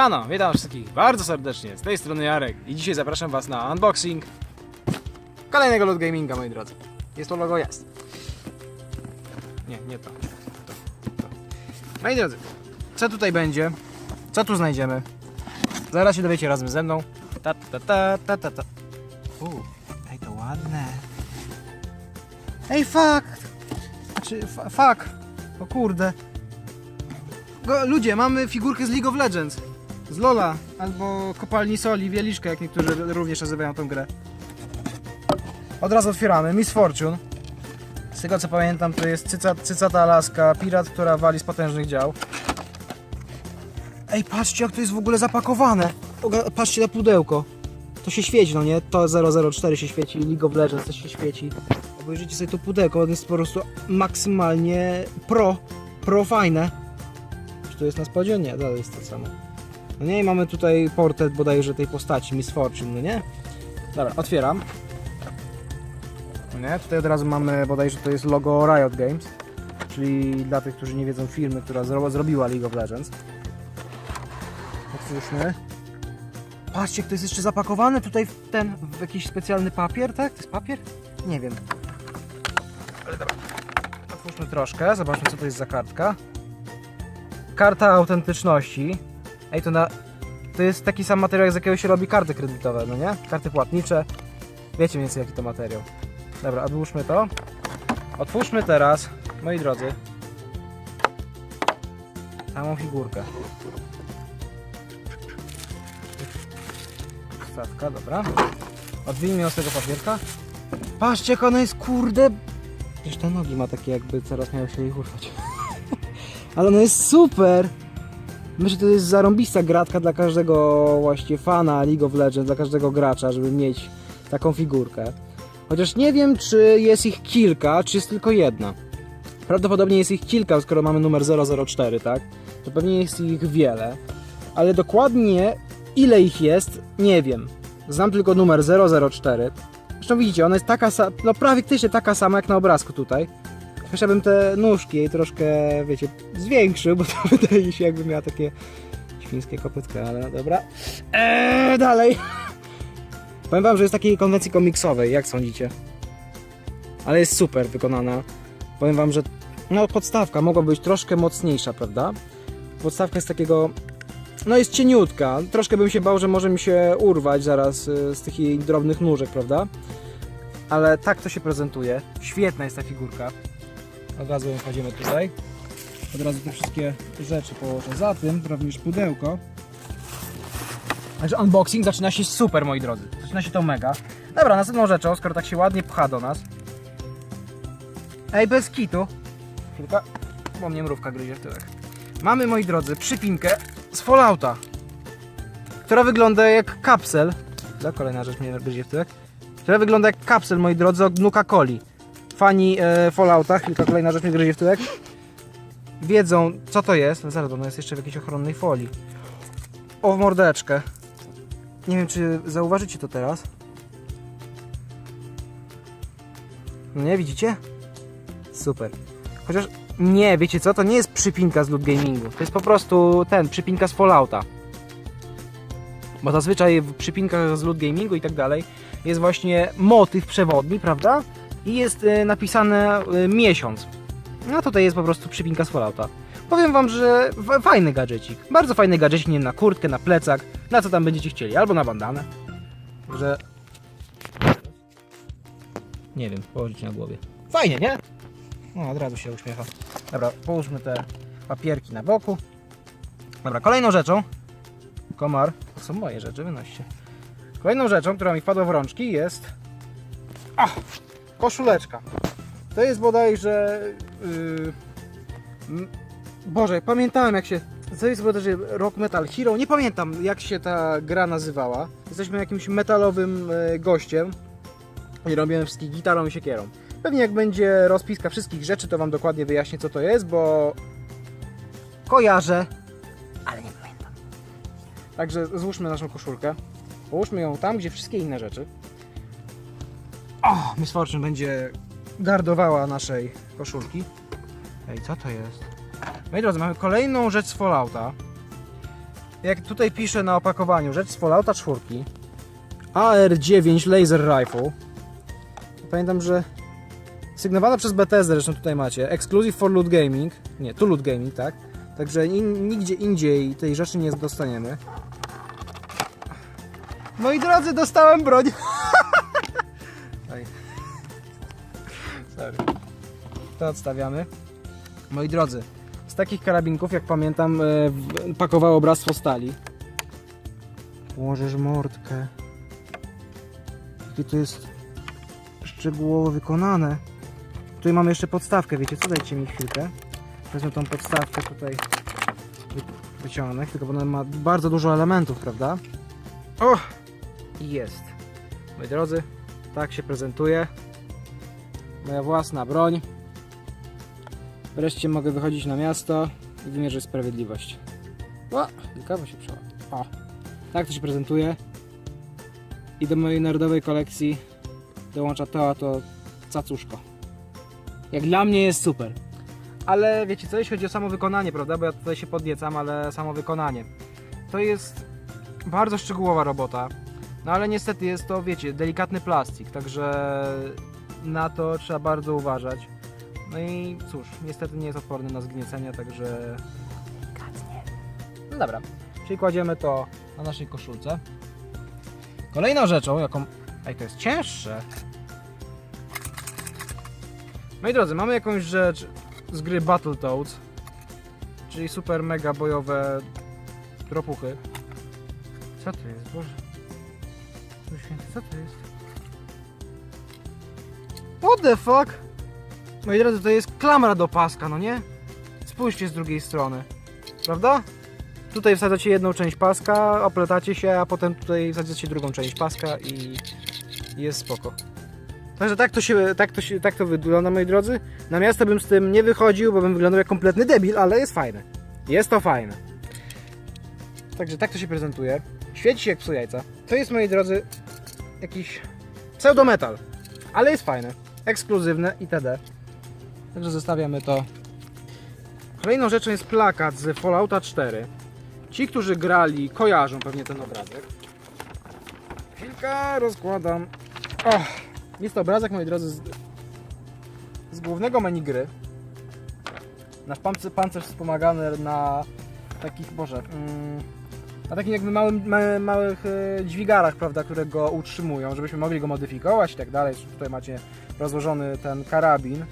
Siemano, witam wszystkich bardzo serdecznie, z tej strony Jarek i dzisiaj zapraszam was na unboxing kolejnego Loot Gaminga, moi drodzy. Jest to logo, jest. Nie to. Moi drodzy, co tutaj będzie? Co tu znajdziemy? Zaraz się dowiecie razem ze mną. Ej, to ładne. Ej, fuck! Fuck! O kurde. Ludzie, mamy figurkę z League of Legends. Z Lola, albo Kopalni Soli, Wieliczka, jak niektórzy również nazywają tę grę. Od razu otwieramy. Miss Fortune. Z tego co pamiętam, to jest cycata laska, pirat, która wali z potężnych dział. Ej, patrzcie jak to jest w ogóle zapakowane. Patrzcie na pudełko. To się świeci, no nie? To 004 się świeci, League of Legends też się świeci. Obejrzyjcie sobie to pudełko, ono jest po prostu maksymalnie pro fajne. Czy to jest na spodzie? Nie, dalej jest to samo. No nie, i mamy tutaj portret bodajże tej postaci, Miss Fortune, no nie? Dobra, otwieram. No nie, tutaj od razu mamy bodajże to jest logo Riot Games, czyli dla tych, którzy nie wiedzą, firmy, która zrobiła League of Legends. Otwórzmy. Patrzcie, jak to jest jeszcze zapakowane tutaj w jakiś specjalny papier, tak? To jest papier? Nie wiem. Ale dobra. Otwórzmy troszkę, zobaczmy co to jest za kartka. Karta autentyczności. Ej, to jest taki sam materiał, z jakiego się robi karty kredytowe, no nie? Karty płatnicze. Wiecie mniej więcej jaki to materiał. Dobra, odłóżmy to. Otwórzmy teraz, moi drodzy, samą figurkę. Wstawka, dobra. Odwijmy ją z tego papierka. Patrzcie, jak ona jest, kurde. Przecież te nogi ma takie, jakby teraz miały się jej urwać. Ale ona jest super! Myślę, że to jest zarąbista gratka dla każdego właśnie fana League of Legends, dla każdego gracza, żeby mieć taką figurkę. Chociaż nie wiem, czy jest ich kilka, czy jest tylko jedna. Prawdopodobnie jest ich kilka, skoro mamy numer 004, tak? To pewnie jest ich wiele. Ale dokładnie ile ich jest, nie wiem. Znam tylko numer 004. Zresztą widzicie, ona jest taka sama, no praktycznie taka sama jak na obrazku tutaj. Chociaż bym te nóżki jej troszkę, wiecie, zwiększył, bo to wydaje się jakby miała takie świńskie kopytka, ale dobra. Dalej. Powiem wam, że jest takiej konwencji komiksowej, jak sądzicie? Ale jest super wykonana. Powiem wam, że no podstawka mogła być troszkę mocniejsza, prawda? Podstawka jest takiego, no jest cieniutka. Troszkę bym się bał, że może mi się urwać zaraz z tych jej drobnych nóżek, prawda? Ale tak to się prezentuje. Świetna jest ta figurka. Od razu ją kładziemy tutaj. Od razu te wszystkie rzeczy położę za tym, również pudełko. Także unboxing zaczyna się super, moi drodzy. Zaczyna się to mega. Dobra, następną rzeczą, skoro tak się ładnie pcha do nas. Ej, bez kitu. Chwilka, bo mnie mrówka gryzie w tyłek. Mamy, moi drodzy, przypinkę z Fallouta, która wygląda jak kapsel. Kolejna rzecz mnie gryzie w tyłek. Która wygląda jak kapsel, moi drodzy, od Nuka-Coli. Fani Fallouta, chwilka, kolejna rzecz mnie gryzie w tyłek, wiedzą co to jest. Zaraz, ono jest jeszcze w jakiejś ochronnej folii. O, w mordeczkę. Nie wiem, czy zauważycie to teraz. No nie, widzicie? Super. Chociaż nie, wiecie co? To nie jest przypinka z Loot Gamingu. To jest po prostu przypinka z Fallouta. Bo zazwyczaj w przypinkach z Loot Gamingu i tak dalej jest właśnie motyw przewodni, prawda? I jest napisane miesiąc. No tutaj jest po prostu przypinka z Fallouta. Powiem wam, że fajny gadżecik. Bardzo fajny gadżecik, nie wiem, na kurtkę, na plecak, na co tam będziecie chcieli, albo na bandanę. Że nie wiem, położyć na głowie. Fajnie, nie? No, od razu się uśmiecha. Dobra, połóżmy te papierki na boku. Dobra, kolejną rzeczą. Komar, to są moje rzeczy, wynoście. Kolejną rzeczą, która mi wpadła w rączki jest koszuleczka. To jest bodajże Boże, pamiętałem jak się, to jest bodajże Rock Metal Hero, nie pamiętam jak się ta gra nazywała. Jesteśmy jakimś metalowym gościem i robimy wszystkich gitarą i siekierą. Pewnie jak będzie rozpiska wszystkich rzeczy, to wam dokładnie wyjaśnię co to jest, bo kojarzę, ale nie pamiętam. Także złóżmy naszą koszulkę, połóżmy ją tam, gdzie wszystkie inne rzeczy. Miss Fortune będzie gardowała naszej koszulki. Ej, co to jest? Moi drodzy, mamy kolejną rzecz z Fallouta. jak tutaj pisze na opakowaniu, rzecz z Fallouta 4, AR-9 Laser Rifle. Pamiętam, że sygnowana przez Bethesda, zresztą tutaj macie, Exclusive for Loot Gaming, nie, to Loot Gaming, tak? Także nigdzie indziej tej rzeczy nie dostaniemy. Moi drodzy, dostałem broń! Sorry. To odstawiamy. Moi drodzy, z takich karabinków, jak pamiętam, pakowało Bractwo Stali. Łożesz mordkę. Jakie to jest szczegółowo wykonane. Tutaj mamy jeszcze podstawkę, wiecie co? Dajcie mi chwilkę. Wezmę tą podstawkę tutaj, wyciągnę, tylko ona ma bardzo dużo elementów, prawda? O! I jest. Moi drodzy, tak się prezentuje moja własna broń. Wreszcie mogę wychodzić na miasto i wymierzyć sprawiedliwość. O! Ciekawe się przełamie. O! Tak to się prezentuje. I do mojej narodowej kolekcji dołącza to, a to cacuszko. Jak dla mnie jest super. Ale wiecie co, jeśli chodzi o samo wykonanie, prawda? Bo ja tutaj się podniecam, ale samo wykonanie. To jest bardzo szczegółowa robota. No ale niestety jest to, wiecie, delikatny plastik, także na to trzeba bardzo uważać. No i cóż, niestety nie jest odporny na zgniecenie, także... No dobra, czyli kładziemy to na naszej koszulce. Kolejną rzeczą, jaką... Ej, to jest cięższe! Moi drodzy, mamy jakąś rzecz z gry Battletoads, czyli super mega bojowe tropuchy. Co to jest? Boże. Co to jest? What the fuck? Moi drodzy, to jest klamra do paska, no nie? Spójrzcie z drugiej strony. Prawda? Tutaj wsadzacie jedną część paska, opletacie się, a potem tutaj wsadzacie drugą część paska i jest spoko. Także tak to wygląda, moi drodzy. Na miasto bym z tym nie wychodził, bo bym wyglądał jak kompletny debil, ale jest fajne. Jest to fajne. Także tak to się prezentuje. Świeci się jak psu jajca. To jest, moi drodzy, jakiś pseudometal, ale jest fajne. Ekskluzywne itd. Także zostawiamy to. Kolejną rzeczą jest plakat z Fallouta 4. Ci, którzy grali, kojarzą pewnie ten obrazek. Chwilkę rozkładam. O! Jest to obrazek, moi drodzy, z głównego menu gry. Nasz pancerz wspomagany na takich, na takich jakby małych dźwigarach, prawda, które go utrzymują, żebyśmy mogli go modyfikować i tak dalej. Tutaj macie rozłożony ten karabin,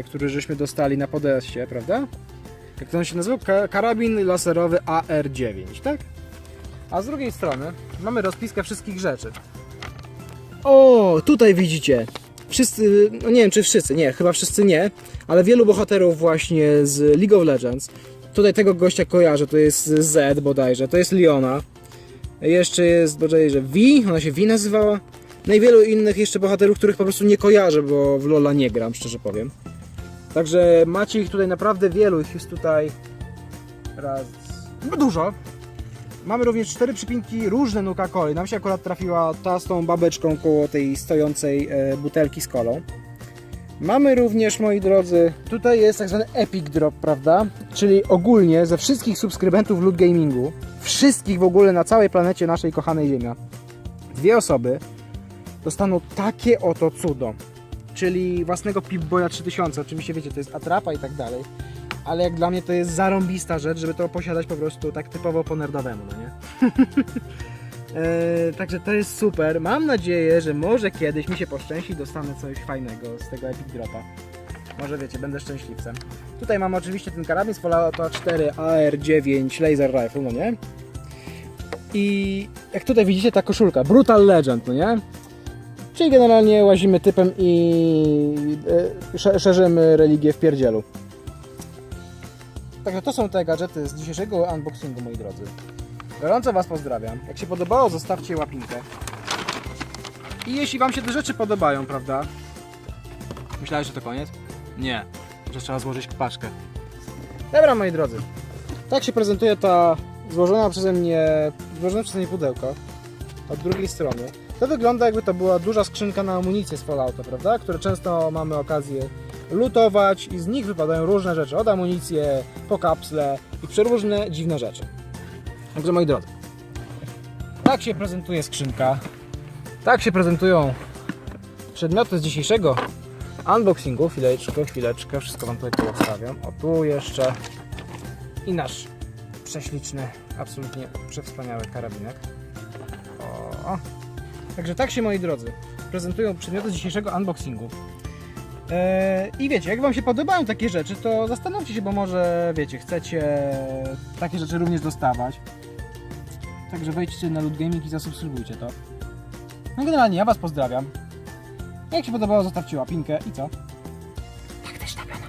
który żeśmy dostali na podessie, prawda? Jak to on się nazywał? Karabin laserowy AR-9, tak? A z drugiej strony mamy rozpiskę wszystkich rzeczy. O, tutaj widzicie. Wszyscy, no nie wiem czy wszyscy, nie, chyba wszyscy nie, ale wielu bohaterów właśnie z League of Legends. Tutaj tego gościa kojarzę, to jest Z bodajże, to jest Leona. Jeszcze jest bodajże V, ona się V nazywała. No i wielu innych jeszcze bohaterów, których po prostu nie kojarzę, bo w LoL'a nie gram, szczerze powiem. Także macie ich tutaj naprawdę wielu, ich jest tutaj no dużo. Mamy również 4 przypinki różne Nuka-Coli. Nam się akurat trafiła ta z tą babeczką koło tej stojącej butelki z kolą. Mamy również, moi drodzy, tutaj jest tak zwany Epic Drop, prawda? Czyli ogólnie ze wszystkich subskrybentów Loot Gamingu, wszystkich w ogóle na całej planecie naszej kochanej Ziemia, 2 osoby dostaną takie oto cudo. Czyli własnego Pip-Boya 3000. Oczywiście wiecie, to jest atrapa i tak dalej. Ale jak dla mnie to jest zarąbista rzecz, żeby to posiadać po prostu tak typowo po nerdowemu, no nie? Także to jest super. Mam nadzieję, że może kiedyś mi się poszczęści, dostanę coś fajnego z tego Epic Dropa. Może wiecie, będę szczęśliwcem. Tutaj mamy oczywiście ten karabin z Fallouta 4 AR-9 Laser Rifle, no nie? I jak tutaj widzicie, ta koszulka Brutal Legend, no nie? Czyli generalnie łazimy typem i szerzymy religię w pierdzielu. Także to są te gadżety z dzisiejszego unboxingu, moi drodzy. Gorąco Was pozdrawiam. Jak się podobało, zostawcie łapinkę. I jeśli Wam się te rzeczy podobają, prawda? Myślałeś, że to koniec? Nie. Że trzeba złożyć paczkę. Dobra, moi drodzy. Tak się prezentuje ta złożone przeze mnie pudełko. Od drugiej strony. To wygląda, jakby to była duża skrzynka na amunicję z Fallouta, prawda? Które często mamy okazję lutować i z nich wypadają różne rzeczy. Od amunicję po kapsle i przeróżne dziwne rzeczy. Także moi drodzy, tak się prezentuje skrzynka. Tak się prezentują przedmioty z dzisiejszego unboxingu. Chwileczkę, wszystko wam tutaj postawiam. O, tu jeszcze i nasz prześliczny, absolutnie przewspaniały karabinek. O. Także tak się, moi drodzy, prezentują przedmioty z dzisiejszego unboxingu. I wiecie, jak wam się podobają takie rzeczy, to zastanówcie się, bo może, wiecie, chcecie takie rzeczy również dostawać. Także wejdźcie na Loot Gaming i zasubskrybujcie to. No generalnie ja was pozdrawiam. Jak się podobało, zostawcie łapinkę i co? Tak też robione.